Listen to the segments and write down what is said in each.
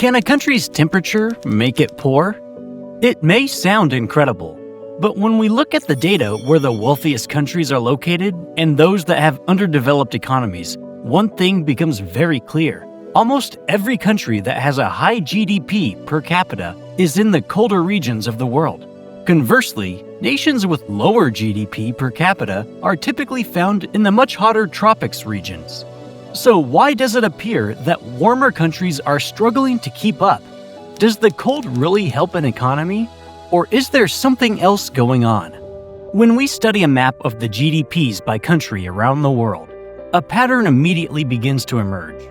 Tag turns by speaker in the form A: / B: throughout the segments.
A: Can a country's temperature make it poor? It may sound incredible, but when we look at the data where the wealthiest countries are located and those that have underdeveloped economies, one thing becomes very clear. Almost every country that has a high GDP per capita is in the colder regions of the world. Conversely, nations with lower GDP per capita are typically found in the much hotter tropics regions. So why does it appear that warmer countries are struggling to keep up? Does the cold really help an economy? Or is there something else going on? When we study a map of the GDPs by country around the world, a pattern immediately begins to emerge.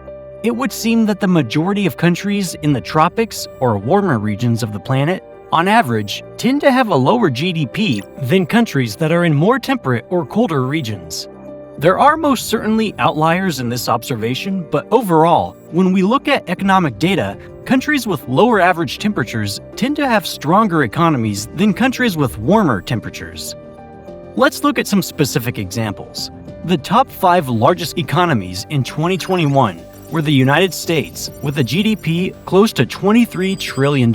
A: It would seem that the majority of countries in the tropics or warmer regions of the planet, on average, tend to have a lower GDP than countries that are in more temperate or colder regions. There are most certainly outliers in this observation, but overall, when we look at economic data, countries with lower average temperatures tend to have stronger economies than countries with warmer temperatures. Let's look at some specific examples. The top 5 largest economies in 2021 were the United States, with a GDP close to $23 trillion,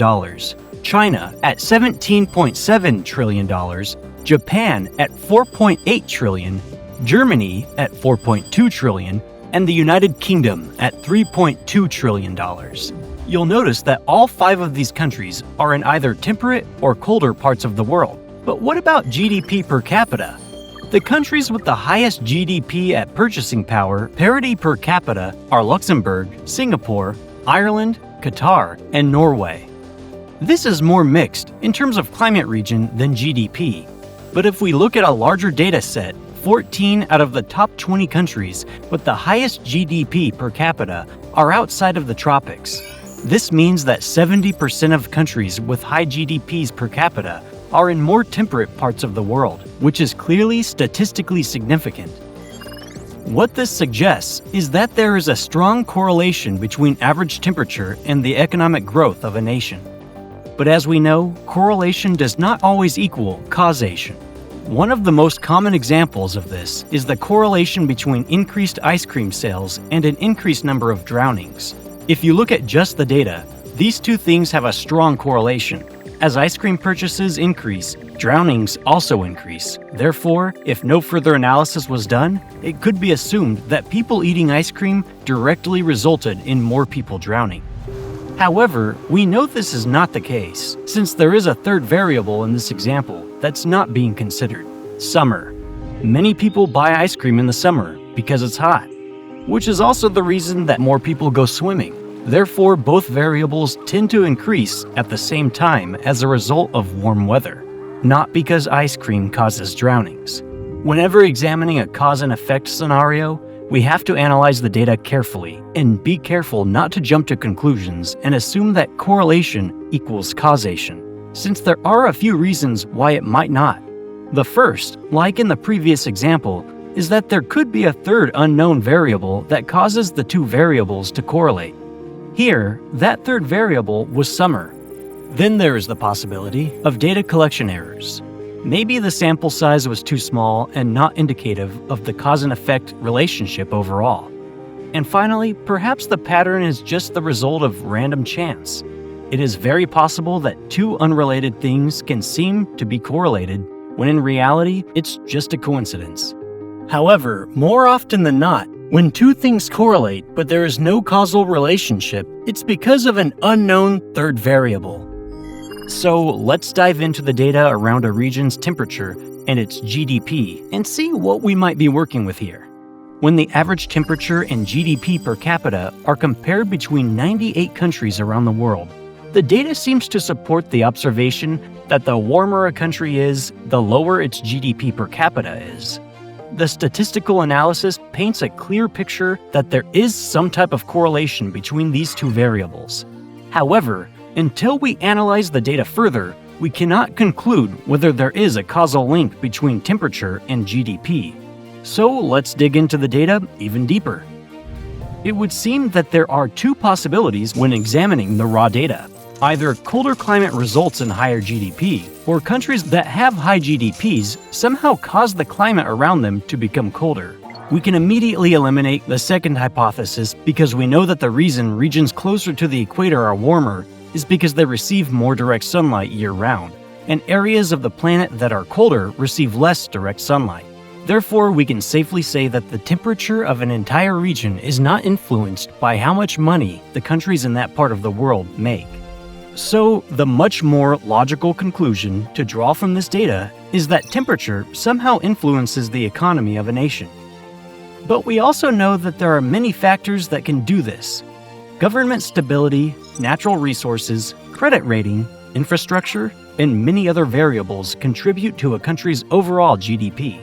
A: China at $17.7 trillion, Japan at $4.8 trillion, Germany at $4.2 trillion, and the United Kingdom at $3.2 trillion. You'll notice that all 5 of these countries are in either temperate or colder parts of the world. But what about GDP per capita? The countries with the highest GDP at purchasing power parity per capita are Luxembourg, Singapore, Ireland, Qatar, and Norway. This is more mixed in terms of climate region than GDP. But if we look at a larger data set, 14 out of the top 20 countries with the highest GDP per capita are outside of the tropics. This means that 70% of countries with high GDPs per capita are in more temperate parts of the world, which is clearly statistically significant. What this suggests is that there is a strong correlation between average temperature and the economic growth of a nation. But as we know, correlation does not always equal causation. One of the most common examples of this is the correlation between increased ice cream sales and an increased number of drownings. If you look at just the data, these two things have a strong correlation. As ice cream purchases increase, drownings also increase. Therefore, if no further analysis was done, it could be assumed that people eating ice cream directly resulted in more people drowning. However, we know this is not the case, since there is a third variable in this example that's not being considered: summer. Many people buy ice cream in the summer because it's hot, which is also the reason that more people go swimming. Therefore, both variables tend to increase at the same time as a result of warm weather, not because ice cream causes drownings. Whenever examining a cause and effect scenario, we have to analyze the data carefully and be careful not to jump to conclusions and assume that correlation equals causation, since there are a few reasons why it might not. The first, like in the previous example, is that there could be a third unknown variable that causes the two variables to correlate. Here, that third variable was summer. Then there is the possibility of data collection errors. Maybe the sample size was too small and not indicative of the cause and effect relationship overall. And finally, perhaps the pattern is just the result of random chance. It is very possible that two unrelated things can seem to be correlated, when in reality, it's just a coincidence. However, more often than not, when two things correlate but there is no causal relationship, it's because of an unknown third variable. So let's dive into the data around a region's temperature and its GDP and see what we might be working with here. When the average temperature and GDP per capita are compared between 98 countries around the world, the data seems to support the observation that the warmer a country is, the lower its GDP per capita is. The statistical analysis paints a clear picture that there is some type of correlation between these two variables. However, until we analyze the data further, we cannot conclude whether there is a causal link between temperature and GDP. So let's dig into the data even deeper. It would seem that there are two possibilities when examining the raw data. Either colder climate results in higher GDP, or countries that have high GDPs somehow cause the climate around them to become colder. We can immediately eliminate the second hypothesis because we know that the reason regions closer to the equator are warmer is because they receive more direct sunlight year-round, and areas of the planet that are colder receive less direct sunlight. Therefore, we can safely say that the temperature of an entire region is not influenced by how much money the countries in that part of the world make. So, the much more logical conclusion to draw from this data is that temperature somehow influences the economy of a nation. But we also know that there are many factors that can do this. Government stability, natural resources, credit rating, infrastructure, and many other variables contribute to a country's overall GDP.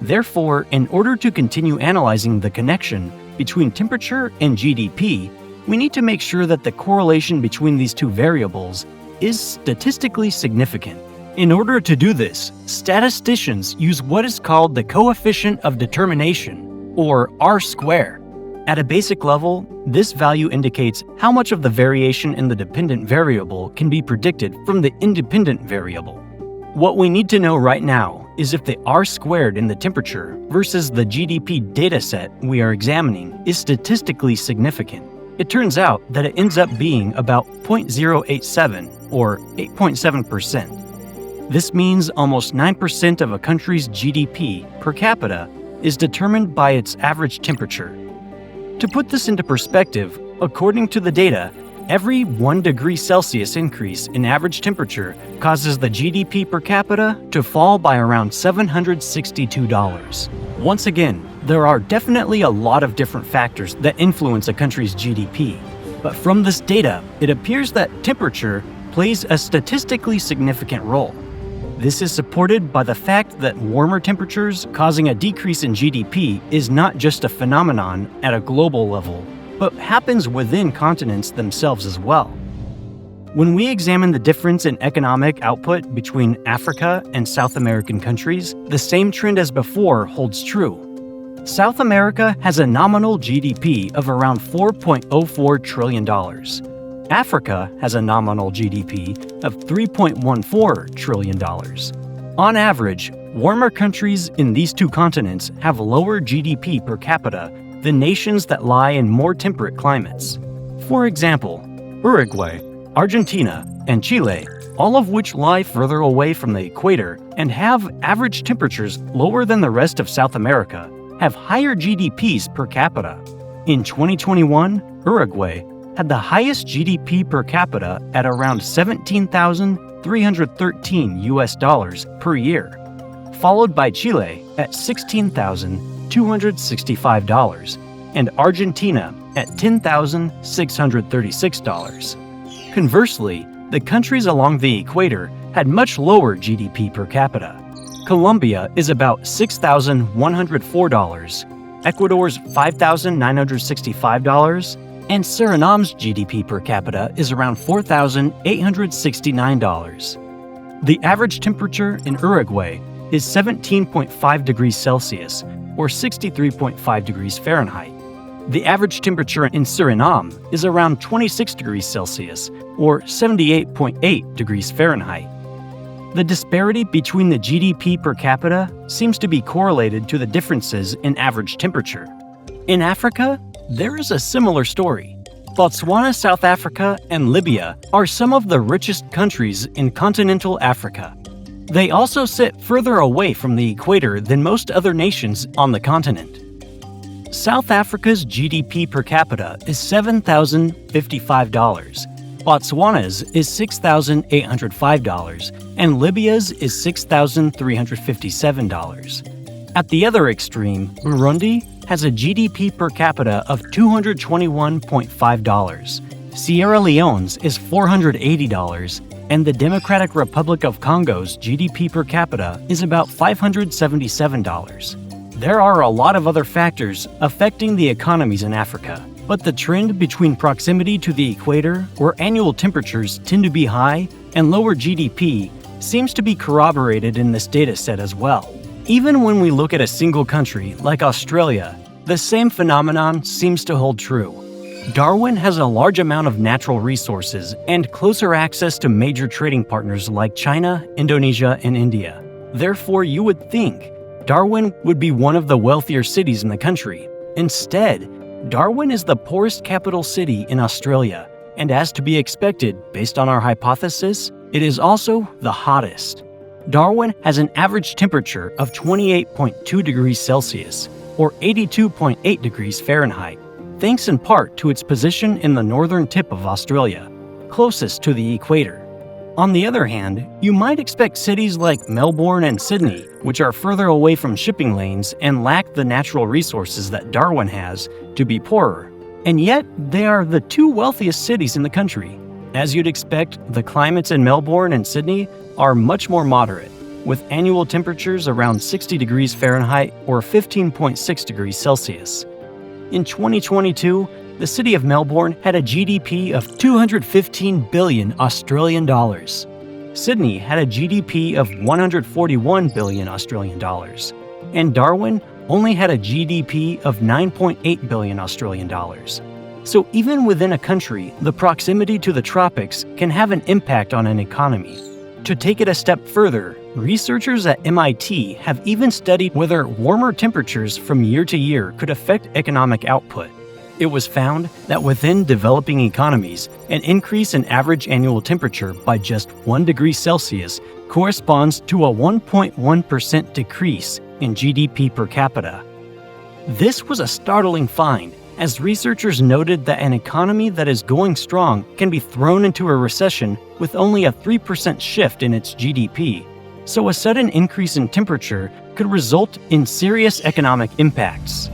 A: Therefore, in order to continue analyzing the connection between temperature and GDP, we need to make sure that the correlation between these two variables is statistically significant. In order to do this, statisticians use what is called the coefficient of determination, or R-square. At a basic level, this value indicates how much of the variation in the dependent variable can be predicted from the independent variable. What we need to know right now is if the R-squared in the temperature versus the GDP dataset we are examining is statistically significant. It turns out that it ends up being about 0.087, or 8.7%. This means almost 9% of a country's GDP per capita is determined by its average temperature. To put this into perspective, according to the data, every 1 degree Celsius increase in average temperature causes the GDP per capita to fall by around $762. Once again, there are definitely a lot of different factors that influence a country's GDP. But from this data, it appears that temperature plays a statistically significant role. This is supported by the fact that warmer temperatures causing a decrease in GDP is not just a phenomenon at a global level, but happens within continents themselves as well. When we examine the difference in economic output between Africa and South American countries, the same trend as before holds true. South America has a nominal GDP of around $4.04 trillion. Africa has a nominal GDP of $3.14 trillion. On average, warmer countries in these two continents have lower GDP per capita than nations that lie in more temperate climates. For example, Uruguay, Argentina, and Chile, all of which lie further away from the equator and have average temperatures lower than the rest of South America, have higher GDPs per capita. In 2021, Uruguay had the highest GDP per capita at around $17,313 per year, followed by Chile at $16,265 and Argentina at $10,636. Conversely, the countries along the equator had much lower GDP per capita. Colombia is about $6,104, Ecuador's $5,965, and Suriname's GDP per capita is around $4,869. The average temperature in Uruguay is 17.5 degrees Celsius, or 63.5 degrees Fahrenheit. The average temperature in Suriname is around 26 degrees Celsius, or 78.8 degrees Fahrenheit. The disparity between the GDP per capita seems to be correlated to the differences in average temperature. In Africa, there is a similar story. Botswana, South Africa, and Libya are some of the richest countries in continental Africa. They also sit further away from the equator than most other nations on the continent. South Africa's GDP per capita is $7,055, Botswana's is $6,805, and Libya's is $6,357. At the other extreme, Burundi has a GDP per capita of $221.5. Sierra Leone's is $480, and the Democratic Republic of Congo's GDP per capita is about $577. There are a lot of other factors affecting the economies in Africa, but the trend between proximity to the equator, where annual temperatures tend to be high, and lower GDP seems to be corroborated in this data set as well. Even when we look at a single country like Australia, the same phenomenon seems to hold true. Darwin has a large amount of natural resources and closer access to major trading partners like China, Indonesia, and India. Therefore, you would think Darwin would be one of the wealthier cities in the country. Instead, Darwin is the poorest capital city in Australia, and as to be expected based on our hypothesis, it is also the hottest. Darwin has an average temperature of 28.2 degrees Celsius, or 82.8 degrees Fahrenheit, thanks in part to its position in the northern tip of Australia, closest to the equator. On the other hand, you might expect cities like Melbourne and Sydney, which are further away from shipping lanes and lack the natural resources that Darwin has, to be poorer. And yet, they are the two wealthiest cities in the country. As you'd expect, the climates in Melbourne and Sydney are much more moderate, with annual temperatures around 60 degrees Fahrenheit or 15.6 degrees Celsius. In 2022, the city of Melbourne had a GDP of 215 billion Australian dollars. Sydney had a GDP of 141 billion Australian dollars. And Darwin only had a GDP of 9.8 billion Australian dollars. So even within a country, the proximity to the tropics can have an impact on an economy. To take it a step further, researchers at MIT have even studied whether warmer temperatures from year to year could affect economic output. It was found that within developing economies, an increase in average annual temperature by just 1 degree Celsius corresponds to a 1.1% decrease in GDP per capita. This was a startling find, as researchers noted that an economy that is going strong can be thrown into a recession with only a 3% shift in its GDP. So a sudden increase in temperature could result in serious economic impacts.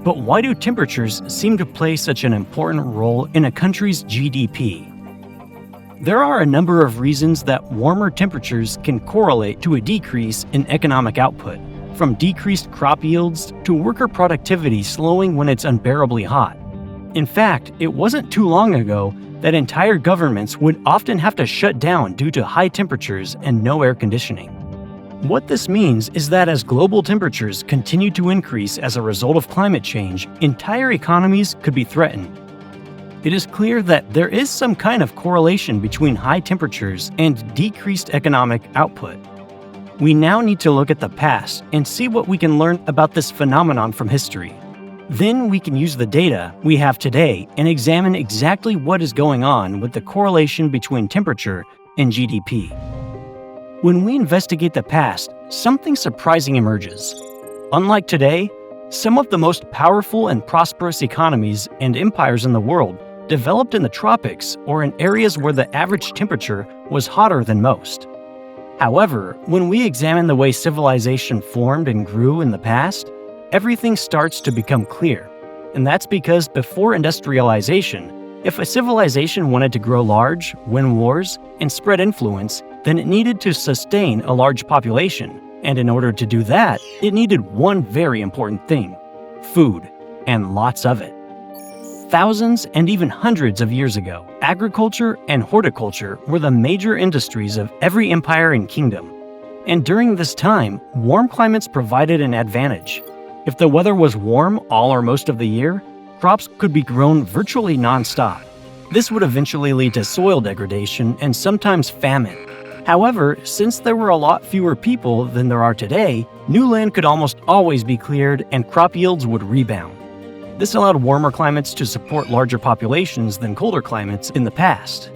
A: But why do temperatures seem to play such an important role in a country's GDP? There are a number of reasons that warmer temperatures can correlate to a decrease in economic output, from decreased crop yields to worker productivity slowing when it's unbearably hot. In fact, it wasn't too long ago that entire governments would often have to shut down due to high temperatures and no air conditioning. What this means is that as global temperatures continue to increase as a result of climate change, entire economies could be threatened. It is clear that there is some kind of correlation between high temperatures and decreased economic output. We now need to look at the past and see what we can learn about this phenomenon from history. Then we can use the data we have today and examine exactly what is going on with the correlation between temperature and GDP. When we investigate the past, something surprising emerges. Unlike today, some of the most powerful and prosperous economies and empires in the world developed in the tropics or in areas where the average temperature was hotter than most. However, when we examine the way civilization formed and grew in the past, everything starts to become clear. And that's because before industrialization, if a civilization wanted to grow large, win wars, and spread influence, then it needed to sustain a large population. And in order to do that, it needed one very important thing: food, and lots of it. Thousands and even hundreds of years ago, agriculture and horticulture were the major industries of every empire and kingdom. And during this time, warm climates provided an advantage. If the weather was warm all or most of the year, crops could be grown virtually non-stop. This would eventually lead to soil degradation and sometimes famine. However, since there were a lot fewer people than there are today, new land could almost always be cleared and crop yields would rebound. This allowed warmer climates to support larger populations than colder climates in the past.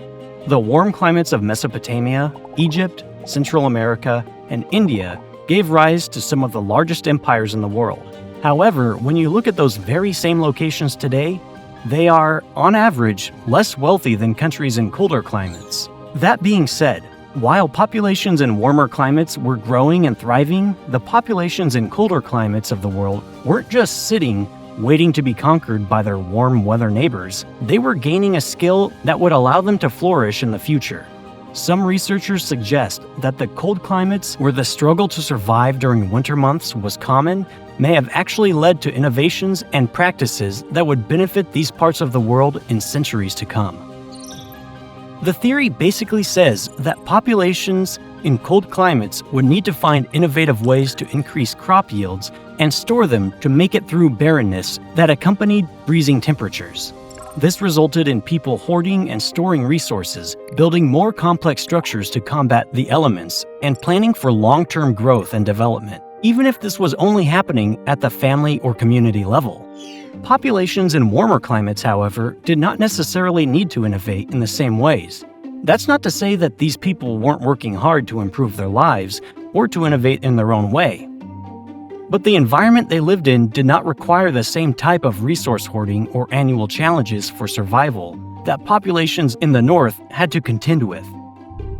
A: The warm climates of Mesopotamia, Egypt, Central America, and India gave rise to some of the largest empires in the world. However, when you look at those very same locations today, they are, on average, less wealthy than countries in colder climates. That being said, while populations in warmer climates were growing and thriving, the populations in colder climates of the world weren't just sitting, waiting to be conquered by their warm weather neighbors. They were gaining a skill that would allow them to flourish in the future. Some researchers suggest that the cold climates, where the struggle to survive during winter months was common, may have actually led to innovations and practices that would benefit these parts of the world in centuries to come. The theory basically says that populations in cold climates would need to find innovative ways to increase crop yields and store them to make it through barrenness that accompanied freezing temperatures. This resulted in people hoarding and storing resources, building more complex structures to combat the elements, and planning for long-term growth and development. even if this was only happening at the family or community level. Populations in warmer climates, however, did not necessarily need to innovate in the same ways. That's not to say that these people weren't working hard to improve their lives or to innovate in their own way. But the environment they lived in did not require the same type of resource hoarding or annual challenges for survival that populations in the north had to contend with.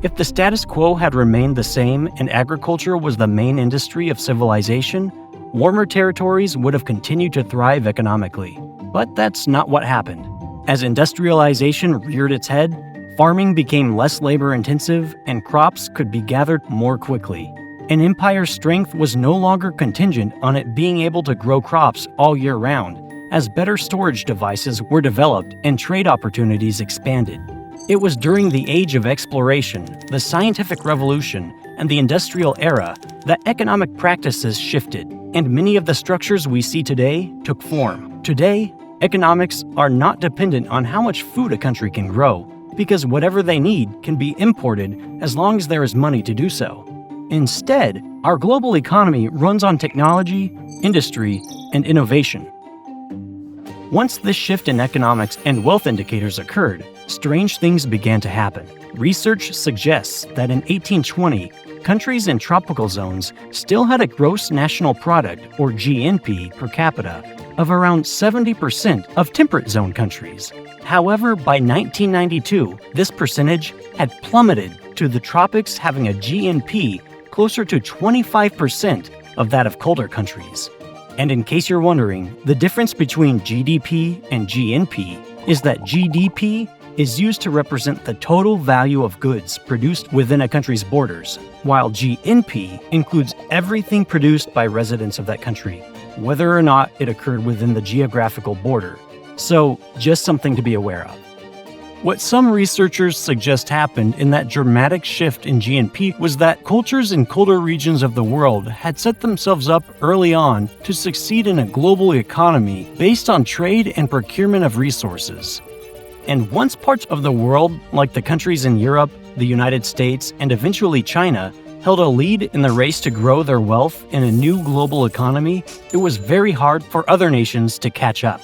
A: If the status quo had remained the same and agriculture was the main industry of civilization, warmer territories would have continued to thrive economically. But that's not what happened. As industrialization reared its head, farming became less labor-intensive and crops could be gathered more quickly. An empire's strength was no longer contingent on it being able to grow crops all year round, as better storage devices were developed and trade opportunities expanded. It was during the age of exploration, the scientific revolution, and the industrial era that economic practices shifted, and many of the structures we see today took form. Today, economics are not dependent on how much food a country can grow, because whatever they need can be imported as long as there is money to do so. Instead, our global economy runs on technology, industry, and innovation. Once this shift in economics and wealth indicators occurred, strange things began to happen. Research suggests that in 1820, countries in tropical zones still had a gross national product, or GNP, per capita of around 70% of temperate zone countries. However, by 1992, this percentage had plummeted to the tropics having a GNP closer to 25% of that of colder countries. And in case you're wondering, the difference between GDP and GNP is that GDP is used to represent the total value of goods produced within a country's borders, while GNP includes everything produced by residents of that country, whether or not it occurred within the geographical border. So, just something to be aware of. What some researchers suggest happened in that dramatic shift in GNP was that cultures in colder regions of the world had set themselves up early on to succeed in a global economy based on trade and procurement of resources. And once parts of the world, like the countries in Europe, the United States, and eventually China, held a lead in the race to grow their wealth in a new global economy, it was very hard for other nations to catch up.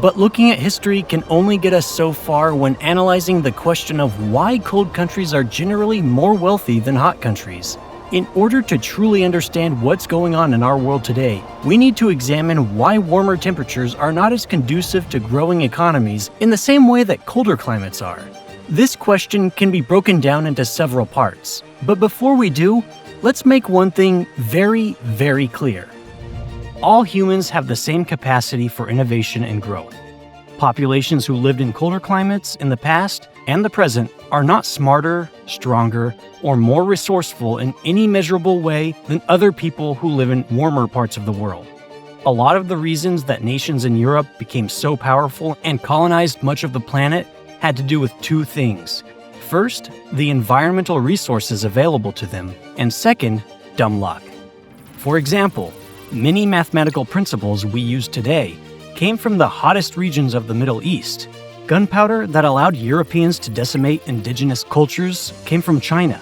A: But looking at history can only get us so far when analyzing the question of why cold countries are generally more wealthy than hot countries. In order to truly understand what's going on in our world today, we need to examine why warmer temperatures are not as conducive to growing economies in the same way that colder climates are. This question can be broken down into several parts. But before we do, let's make one thing very, very clear. All humans have the same capacity for innovation and growth. Populations who lived in colder climates in the past and the present are not smarter, stronger, or more resourceful in any measurable way than other people who live in warmer parts of the world. A lot of the reasons that nations in Europe became so powerful and colonized much of the planet had to do with two things. First, the environmental resources available to them, and second, dumb luck. For example, many mathematical principles we use today came from the hottest regions of the Middle East. Gunpowder that allowed Europeans to decimate indigenous cultures came from China.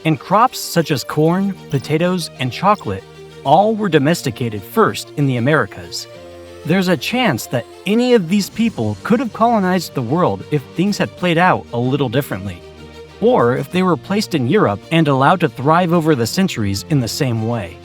A: And crops such as corn, potatoes, and chocolate all were domesticated first in the Americas. There's a chance that any of these people could have colonized the world if things had played out a little differently, or if they were placed in Europe and allowed to thrive over the centuries in the same way.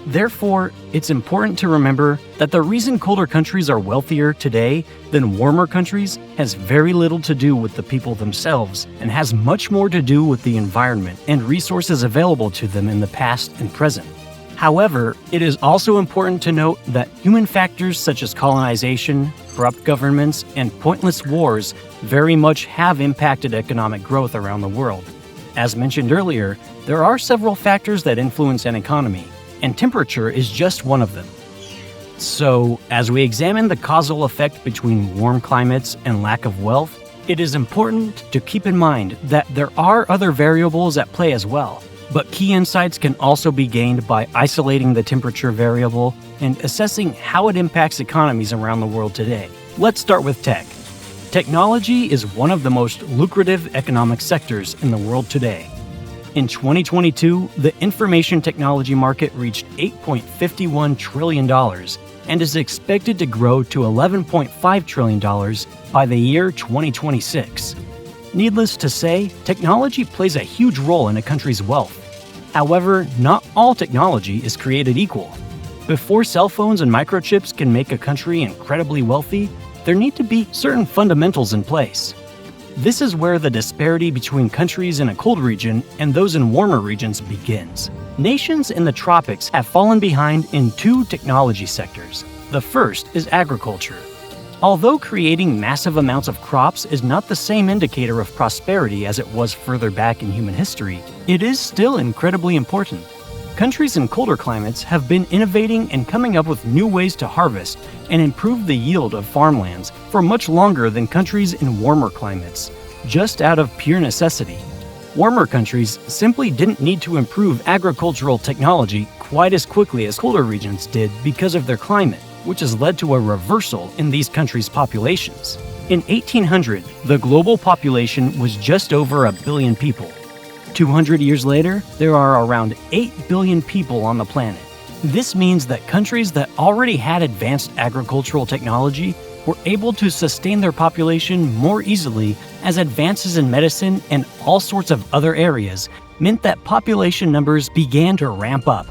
A: Therefore, it's important to remember that the reason colder countries are wealthier today than warmer countries has very little to do with the people themselves and has much more to do with the environment and resources available to them in the past and present. However, it is also important to note that human factors such as colonization, corrupt governments, and pointless wars very much have impacted economic growth around the world. As mentioned earlier, there are several factors that influence an economy, and temperature is just one of them. So, as we examine the causal effect between warm climates and lack of wealth, it is important to keep in mind that there are other variables at play as well. But key insights can also be gained by isolating the temperature variable and assessing how it impacts economies around the world today. Let's start with tech. Technology is one of the most lucrative economic sectors in the world today. In 2022, the information technology market reached $8.51 trillion and is expected to grow to $11.5 trillion by the year 2026. Needless to say, technology plays a huge role in a country's wealth. However, not all technology is created equal. Before cell phones and microchips can make a country incredibly wealthy, there need to be certain fundamentals in place. This is where the disparity between countries in a cold region and those in warmer regions begins. Nations in the tropics have fallen behind in two technology sectors. The first is agriculture. Although creating massive amounts of crops is not the same indicator of prosperity as it was further back in human history, it is still incredibly important. Countries in colder climates have been innovating and coming up with new ways to harvest and improve the yield of farmlands for much longer than countries in warmer climates, just out of pure necessity. Warmer countries simply didn't need to improve agricultural technology quite as quickly as colder regions did because of their climate, which has led to a reversal in these countries' populations. In 1800, the global population was just over 1 billion people. 200 years later, there are around 8 billion people on the planet. This means that countries that already had advanced agricultural technology were able to sustain their population more easily as advances in medicine and all sorts of other areas meant that population numbers began to ramp up.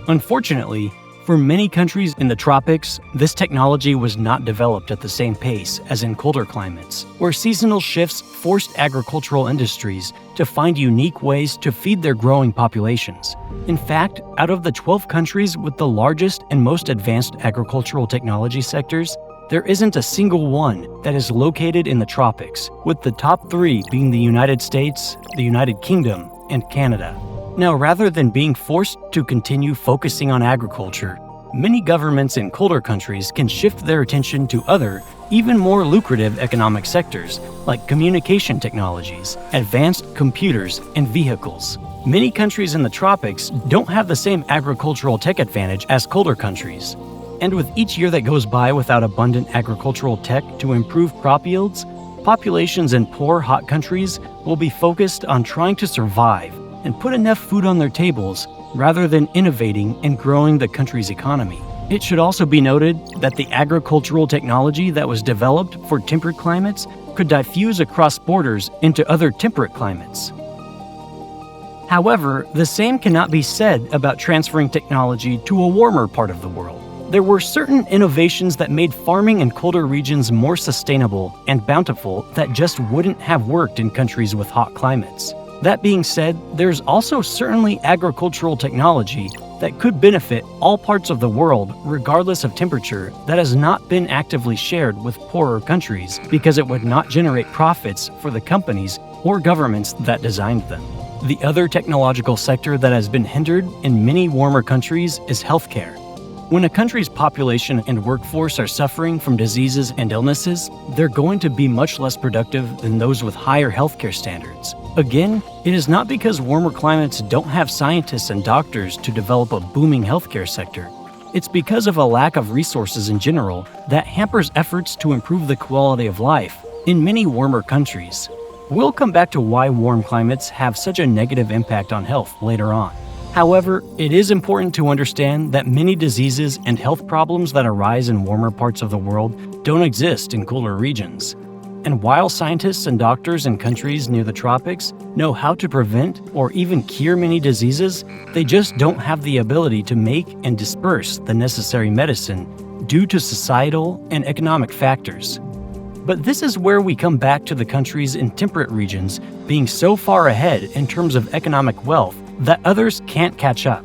A: Unfortunately, for many countries in the tropics, this technology was not developed at the same pace as in colder climates, where seasonal shifts forced agricultural industries to find unique ways to feed their growing populations. In fact, out of the 12 countries with the largest and most advanced agricultural technology sectors, there isn't a single one that is located in the tropics, with the top 3 being the United States, the United Kingdom, and Canada. Now, rather than being forced to continue focusing on agriculture, many governments in colder countries can shift their attention to other, even more lucrative economic sectors, like communication technologies, advanced computers, and vehicles. Many countries in the tropics don't have the same agricultural tech advantage as colder countries. And with each year that goes by without abundant agricultural tech to improve crop yields, populations in poor, hot countries will be focused on trying to survive and put enough food on their tables rather than innovating and growing the country's economy. It should also be noted that the agricultural technology that was developed for temperate climates could diffuse across borders into other temperate climates. However, the same cannot be said about transferring technology to a warmer part of the world. There were certain innovations that made farming in colder regions more sustainable and bountiful that just wouldn't have worked in countries with hot climates. That being said, there's also certainly agricultural technology that could benefit all parts of the world regardless of temperature that has not been actively shared with poorer countries because it would not generate profits for the companies or governments that designed them. The other technological sector that has been hindered in many warmer countries is healthcare. When a country's population and workforce are suffering from diseases and illnesses, they're going to be much less productive than those with higher healthcare standards. Again, it is not because warmer climates don't have scientists and doctors to develop a booming healthcare sector. It's because of a lack of resources in general that hampers efforts to improve the quality of life in many warmer countries. We'll come back to why warm climates have such a negative impact on health later on. However, it is important to understand that many diseases and health problems that arise in warmer parts of the world don't exist in cooler regions. And while scientists and doctors in countries near the tropics know how to prevent or even cure many diseases, they just don't have the ability to make and disperse the necessary medicine due to societal and economic factors. But this is where we come back to the countries in temperate regions being so far ahead in terms of economic wealth that others can't catch up.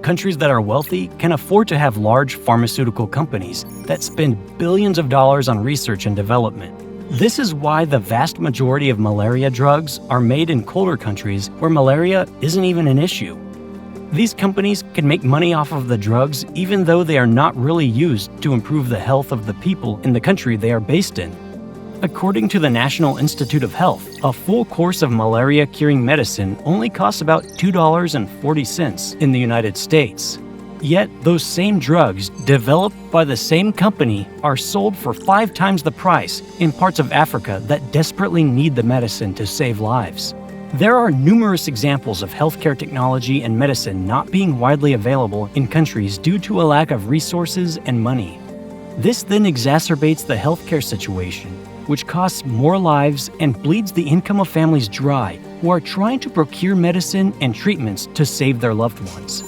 A: Countries that are wealthy can afford to have large pharmaceutical companies that spend billions of dollars on research and development. This is why the vast majority of malaria drugs are made in colder countries where malaria isn't even an issue. These companies can make money off of the drugs even though they are not really used to improve the health of the people in the country they are based in. According to the National Institute of Health, a full course of malaria-curing medicine only costs about $2.40 in the United States. Yet, those same drugs, developed by the same company, are sold for 5 times the price in parts of Africa that desperately need the medicine to save lives. There are numerous examples of healthcare technology and medicine not being widely available in countries due to a lack of resources and money. This then exacerbates the healthcare situation, which costs more lives and bleeds the income of families dry who are trying to procure medicine and treatments to save their loved ones.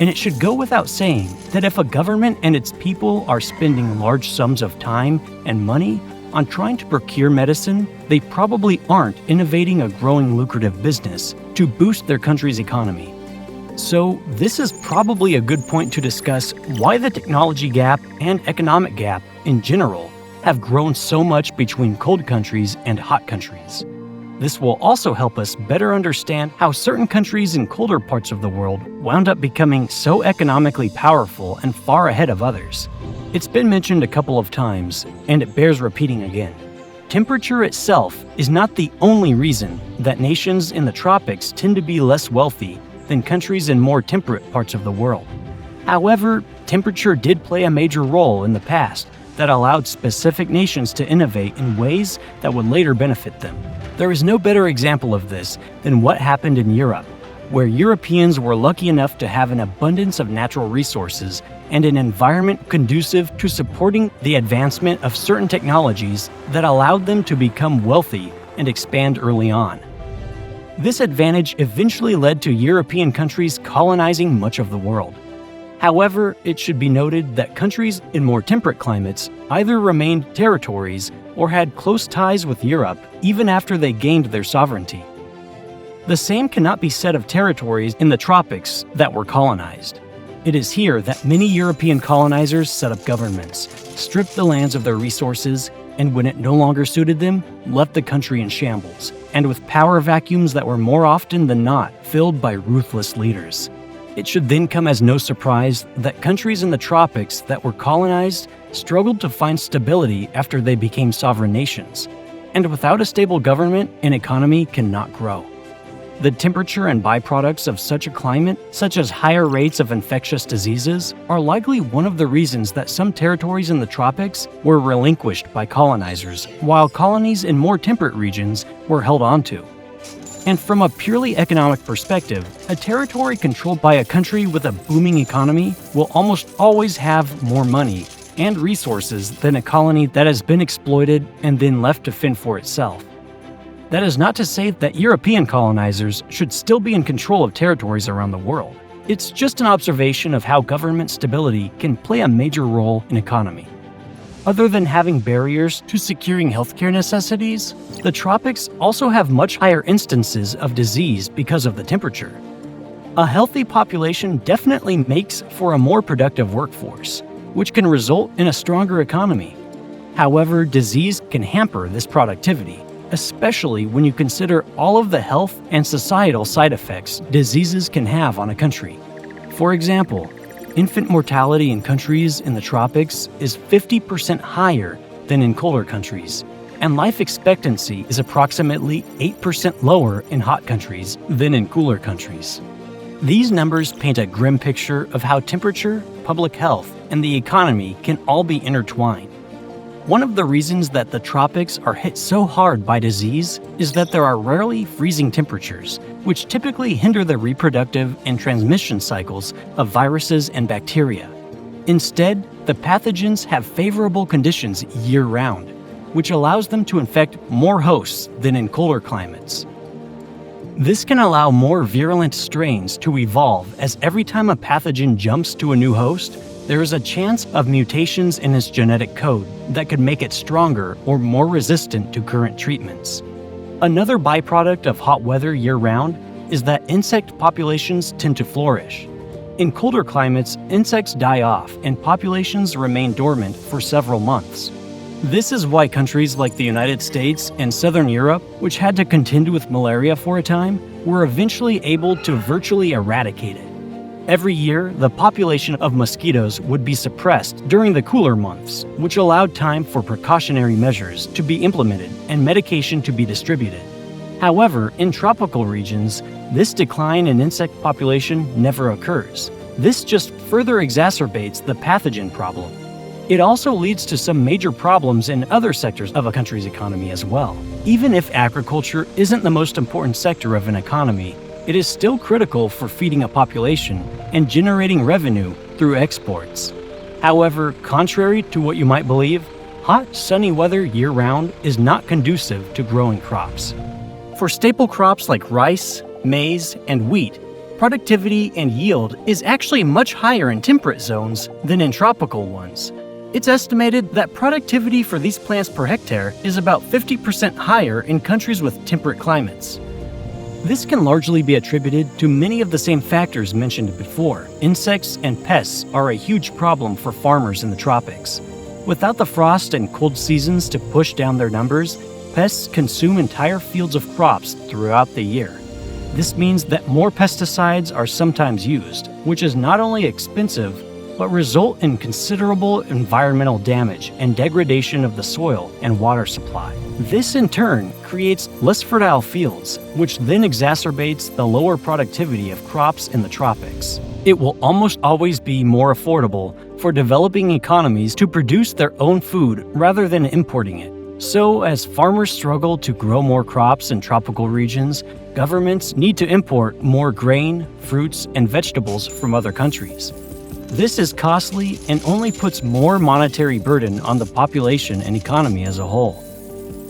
A: And it should go without saying that if a government and its people are spending large sums of time and money on trying to procure medicine, they probably aren't innovating a growing lucrative business to boost their country's economy. So this is probably a good point to discuss why the technology gap and economic gap in general have grown so much between cold countries and hot countries. This will also help us better understand how certain countries in colder parts of the world wound up becoming so economically powerful and far ahead of others. It's been mentioned a couple of times, and it bears repeating again. Temperature itself is not the only reason that nations in the tropics tend to be less wealthy than countries in more temperate parts of the world. However, temperature did play a major role in the past that allowed specific nations to innovate in ways that would later benefit them. There is no better example of this than what happened in Europe, where Europeans were lucky enough to have an abundance of natural resources and an environment conducive to supporting the advancement of certain technologies that allowed them to become wealthy and expand early on. This advantage eventually led to European countries colonizing much of the world. However, it should be noted that countries in more temperate climates either remained territories or had close ties with Europe even after they gained their sovereignty. The same cannot be said of territories in the tropics that were colonized. It is here that many European colonizers set up governments, stripped the lands of their resources, and when it no longer suited them, left the country in shambles, and with power vacuums that were more often than not filled by ruthless leaders. It should then come as no surprise that countries in the tropics that were colonized struggled to find stability after they became sovereign nations, and without a stable government, an economy cannot grow. The temperature and byproducts of such a climate, such as higher rates of infectious diseases, are likely one of the reasons that some territories in the tropics were relinquished by colonizers, while colonies in more temperate regions were held onto. And from a purely economic perspective, a territory controlled by a country with a booming economy will almost always have more money and resources than a colony that has been exploited and then left to fend for itself. That is not to say that European colonizers should still be in control of territories around the world. It's just an observation of how government stability can play a major role in economy. Other than having barriers to securing healthcare necessities, the tropics also have much higher instances of disease because of the temperature. A healthy population definitely makes for a more productive workforce, which can result in a stronger economy. However, disease can hamper this productivity, especially when you consider all of the health and societal side effects diseases can have on a country. For example, infant mortality in countries in the tropics is 50% higher than in colder countries, and life expectancy is approximately 8% lower in hot countries than in cooler countries. These numbers paint a grim picture of how temperature, public health, and the economy can all be intertwined. One of the reasons that the tropics are hit so hard by disease is that there are rarely freezing temperatures, which typically hinder the reproductive and transmission cycles of viruses and bacteria. Instead, the pathogens have favorable conditions year-round, which allows them to infect more hosts than in colder climates. This can allow more virulent strains to evolve, as every time a pathogen jumps to a new host, there is a chance of mutations in its genetic code that could make it stronger or more resistant to current treatments. Another byproduct of hot weather year-round is that insect populations tend to flourish. In colder climates, insects die off and populations remain dormant for several months. This is why countries like the United States and Southern Europe, which had to contend with malaria for a time, were eventually able to virtually eradicate it. Every year, the population of mosquitoes would be suppressed during the cooler months, which allowed time for precautionary measures to be implemented and medication to be distributed. However, in tropical regions, this decline in insect population never occurs. This just further exacerbates the pathogen problem. It also leads to some major problems in other sectors of a country's economy as well. Even if agriculture isn't the most important sector of an economy, it is still critical for feeding a population and generating revenue through exports. However, contrary to what you might believe, hot, sunny weather year-round is not conducive to growing crops. For staple crops like rice, maize, and wheat, productivity and yield is actually much higher in temperate zones than in tropical ones. It's estimated that productivity for these plants per hectare is about 50% higher in countries with temperate climates. This can largely be attributed to many of the same factors mentioned before. Insects and pests are a huge problem for farmers in the tropics. Without the frost and cold seasons to push down their numbers, pests consume entire fields of crops throughout the year. This means that more pesticides are sometimes used, which is not only expensive, but result in considerable environmental damage and degradation of the soil and water supply. This in turn creates less fertile fields, which then exacerbates the lower productivity of crops in the tropics. It will almost always be more affordable for developing economies to produce their own food rather than importing it. So, as farmers struggle to grow more crops in tropical regions, governments need to import more grain, fruits, and vegetables from other countries. This is costly and only puts more monetary burden on the population and economy as a whole.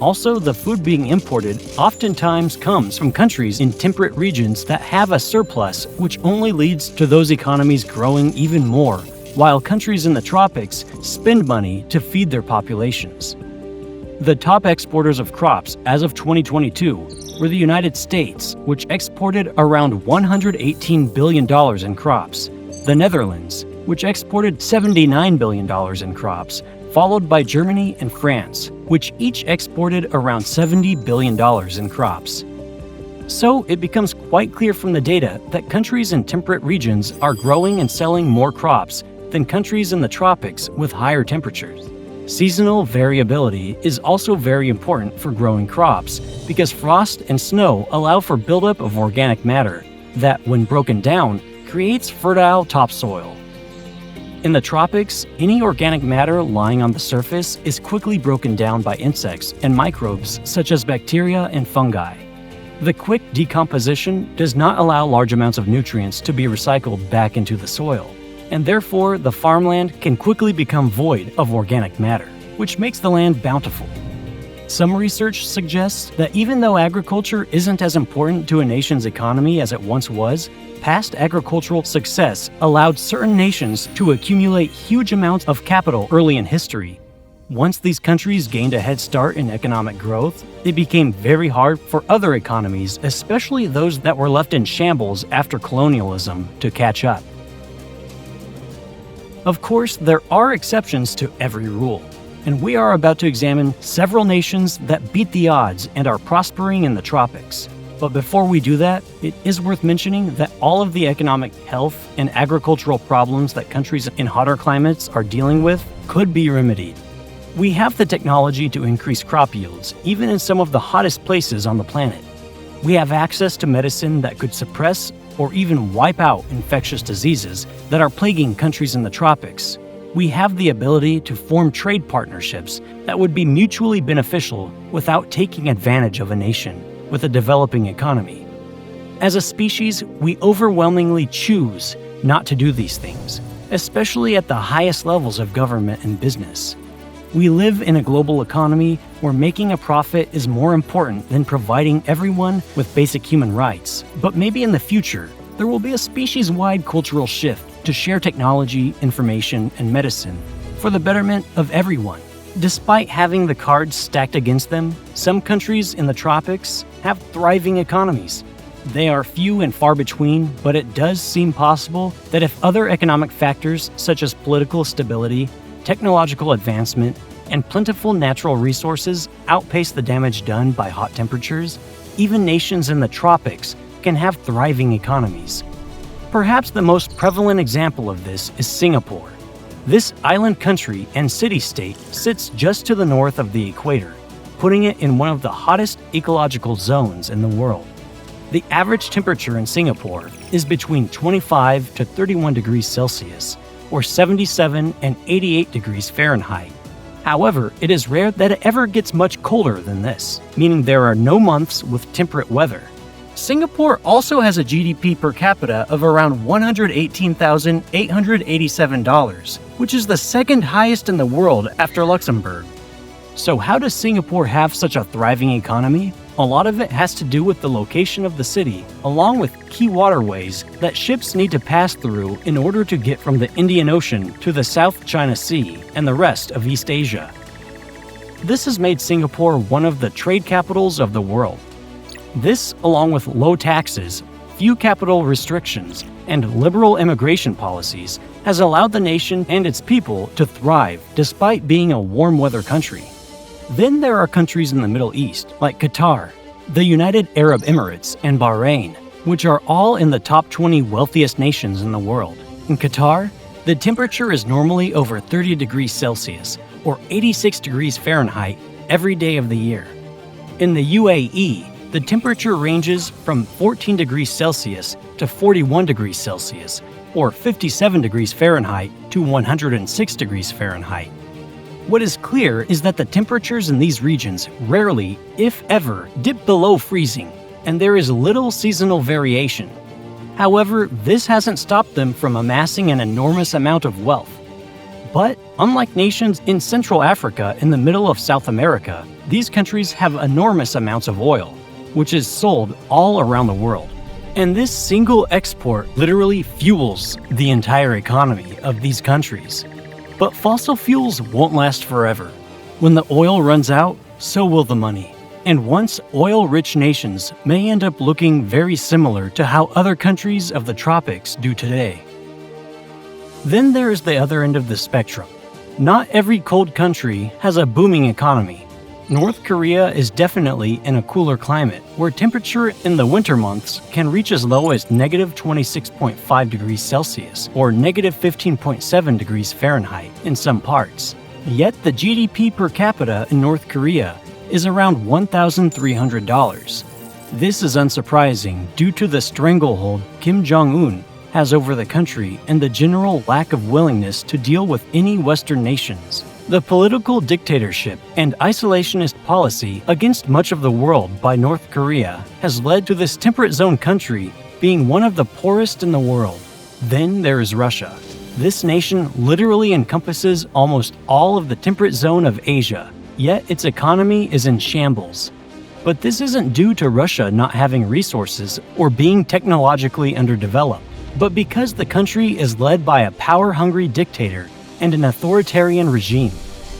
A: Also, the food being imported oftentimes comes from countries in temperate regions that have a surplus, which only leads to those economies growing even more, while countries in the tropics spend money to feed their populations. The top exporters of crops as of 2022 were the United States, which exported around $118 billion in crops, the Netherlands, which exported $79 billion in crops, followed by Germany and France, which each exported around $70 billion in crops. So it becomes quite clear from the data that countries in temperate regions are growing and selling more crops than countries in the tropics with higher temperatures. Seasonal variability is also very important for growing crops because frost and snow allow for buildup of organic matter that, when broken down, creates fertile topsoil. In the tropics, any organic matter lying on the surface is quickly broken down by insects and microbes such as bacteria and fungi. The quick decomposition does not allow large amounts of nutrients to be recycled back into the soil, and therefore the farmland can quickly become void of organic matter, which makes the land bountiful. Some research suggests that even though agriculture isn't as important to a nation's economy as it once was, past agricultural success allowed certain nations to accumulate huge amounts of capital early in history. Once these countries gained a head start in economic growth, it became very hard for other economies, especially those that were left in shambles after colonialism, to catch up. Of course, there are exceptions to every rule, and we are about to examine several nations that beat the odds and are prospering in the tropics. But before we do that, it is worth mentioning that all of the economic, health, and agricultural problems that countries in hotter climates are dealing with could be remedied. We have the technology to increase crop yields, even in some of the hottest places on the planet. We have access to medicine that could suppress or even wipe out infectious diseases that are plaguing countries in the tropics. We have the ability to form trade partnerships that would be mutually beneficial without taking advantage of a nation with a developing economy. As a species, we overwhelmingly choose not to do these things, especially at the highest levels of government and business. We live in a global economy where making a profit is more important than providing everyone with basic human rights. But maybe in the future, there will be a species-wide cultural shift to share technology, information, and medicine for the betterment of everyone. Despite having the cards stacked against them, some countries in the tropics have thriving economies. They are few and far between, but it does seem possible that if other economic factors such as political stability, technological advancement, and plentiful natural resources outpace the damage done by hot temperatures, even nations in the tropics can have thriving economies. Perhaps the most prevalent example of this is Singapore. This island country and city-state sits just to the north of the equator, putting it in one of the hottest ecological zones in the world. The average temperature in Singapore is between 25 to 31 degrees Celsius, or 77 and 88 degrees Fahrenheit. However, it is rare that it ever gets much colder than this, meaning there are no months with temperate weather. Singapore also has a GDP per capita of around $118,887, which is the second highest in the world after Luxembourg. So how does Singapore have such a thriving economy? A lot of it has to do with the location of the city, along with key waterways that ships need to pass through in order to get from the Indian Ocean to the South China Sea and the rest of East Asia. This has made Singapore one of the trade capitals of the world. This, along with low taxes, few capital restrictions, and liberal immigration policies, has allowed the nation and its people to thrive despite being a warm weather country. Then there are countries in the Middle East, like Qatar, the United Arab Emirates, and Bahrain, which are all in the top 20 wealthiest nations in the world. In Qatar, the temperature is normally over 30 degrees Celsius, or 86 degrees Fahrenheit, every day of the year. In the UAE, the temperature ranges from 14 degrees Celsius to 41 degrees Celsius, or 57 degrees Fahrenheit to 106 degrees Fahrenheit. What is clear is that the temperatures in these regions rarely, if ever, dip below freezing, and there is little seasonal variation. However, this hasn't stopped them from amassing an enormous amount of wealth. But, unlike nations in Central Africa and the middle of South America, these countries have enormous amounts of oil, which is sold all around the world. And this single export literally fuels the entire economy of these countries. But fossil fuels won't last forever. When the oil runs out, so will the money. And once oil-rich nations may end up looking very similar to how other countries of the tropics do today. Then there is the other end of the spectrum. Not every cold country has a booming economy. North Korea is definitely in a cooler climate, where temperature in the winter months can reach as low as negative 26.5 degrees Celsius or negative 15.7 degrees Fahrenheit in some parts. Yet the GDP per capita in North Korea is around $1,300. This is unsurprising due to the stranglehold Kim Jong-un has over the country and the general lack of willingness to deal with any Western nations. The political dictatorship and isolationist policy against much of the world by North Korea has led to this temperate zone country being one of the poorest in the world. Then there is Russia. This nation literally encompasses almost all of the temperate zone of Asia, yet its economy is in shambles. But this isn't due to Russia not having resources or being technologically underdeveloped, but because the country is led by a power-hungry dictator and an authoritarian regime.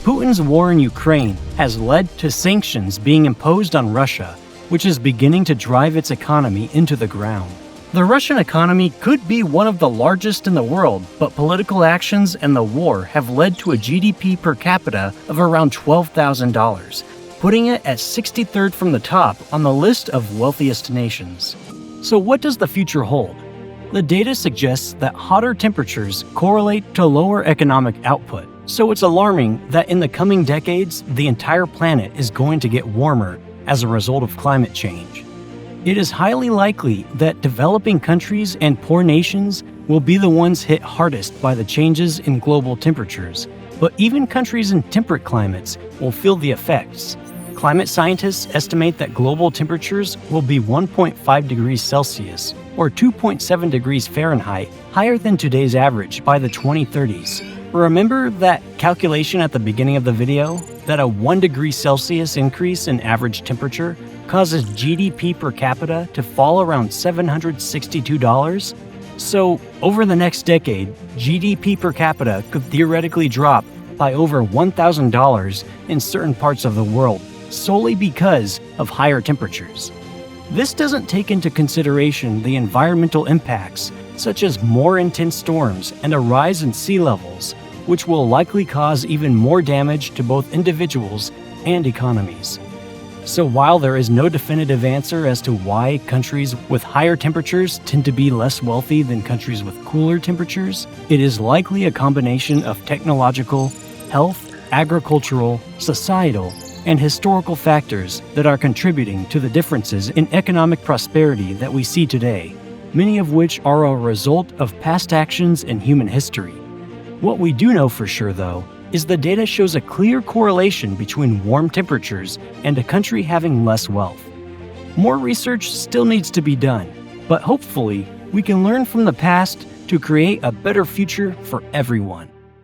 A: Putin's war in Ukraine has led to sanctions being imposed on Russia, which is beginning to drive its economy into the ground. The Russian economy could be one of the largest in the world, but political actions and the war have led to a GDP per capita of around $12,000, putting it at 63rd from the top on the list of wealthiest nations. So what does the future hold? The data suggests that hotter temperatures correlate to lower economic output, so it's alarming that in the coming decades, the entire planet is going to get warmer as a result of climate change. It is highly likely that developing countries and poor nations will be the ones hit hardest by the changes in global temperatures, but even countries in temperate climates will feel the effects. Climate scientists estimate that global temperatures will be 1.5 degrees Celsius or 2.7 degrees Fahrenheit higher than today's average by the 2030s. Remember that calculation at the beginning of the video? That a 1 degree Celsius increase in average temperature causes GDP per capita to fall around $762? So, over the next decade, GDP per capita could theoretically drop by over $1,000 in certain parts of the world, solely because of higher temperatures. This doesn't take into consideration the environmental impacts, such as more intense storms and a rise in sea levels, which will likely cause even more damage to both individuals and economies. So while there is no definitive answer as to why countries with higher temperatures tend to be less wealthy than countries with cooler temperatures, it is likely a combination of technological, health, agricultural, societal, and historical factors that are contributing to the differences in economic prosperity that we see today, many of which are a result of past actions in human history. What we do know for sure, though, is the data shows a clear correlation between warm temperatures and a country having less wealth. More research still needs to be done, but hopefully we can learn from the past to create a better future for everyone.